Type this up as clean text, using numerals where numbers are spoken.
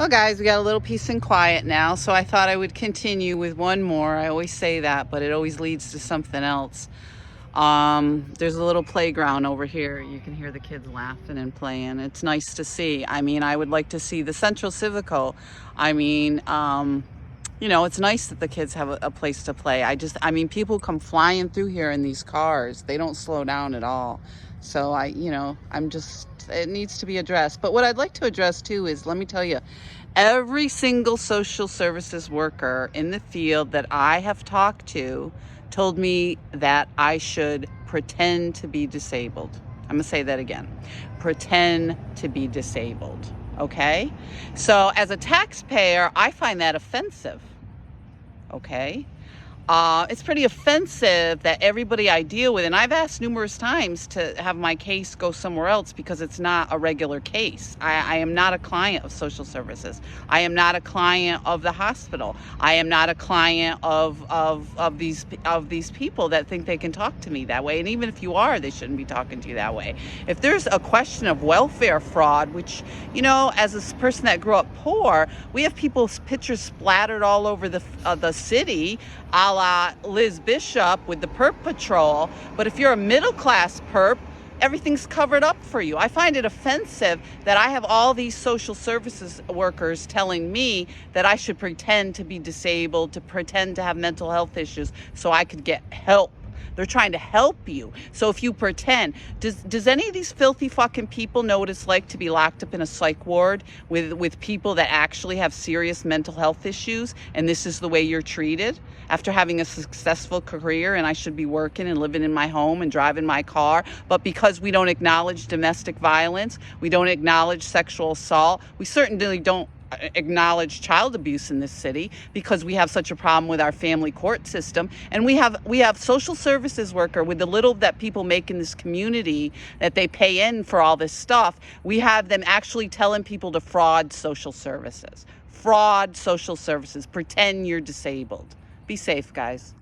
Well, guys, we got a little peace and quiet now, so I thought I would continue with one more. I always say that, but it always leads to something else. There's a little playground over here. You can hear the kids laughing and playing. It's nice to see. I mean, I would like to see the Central Civico. I mean, it's nice that the kids have a place to play. I mean, people come flying through here in these cars. They don't slow down at all. So it needs to be addressed. But what I'd like to address too is, let me tell you, every single social services worker in the field that I have talked to told me that I should pretend to be disabled. I'm gonna say that again. Pretend to be disabled, okay? So as a taxpayer, I find that offensive, okay? It's pretty offensive that everybody I deal with, and I've asked numerous times to have my case go somewhere else because it's not a regular case. I am not a client of social services. I am not a client of the hospital. I am not a client of these people that think they can talk to me that way. And even if you are, they shouldn't be talking to you that way. If there's a question of welfare fraud, which, as a person that grew up poor, we have people's pictures splattered all over the city, a la Liz Bishop with the Perp Patrol. But if you're a middle class perp, everything's covered up for you. I find it offensive that I have all these social services workers telling me that I should pretend to be disabled, to pretend to have mental health issues so I could get help. They're trying to help you. So if you pretend, does any of these filthy fucking people know what it's like to be locked up in a psych ward with people that actually have serious mental health issues, and this is the way you're treated after having a successful career, and I should be working and living in my home and driving my car? But because we don't acknowledge domestic violence, we don't acknowledge sexual assault, we certainly don't acknowledge child abuse in this city because we have such a problem with our family court system. And we have social services worker with the little that people make in this community that they pay in for all this stuff. We have them actually telling people to fraud social services. Fraud social services. Pretend you're disabled. Be safe, guys.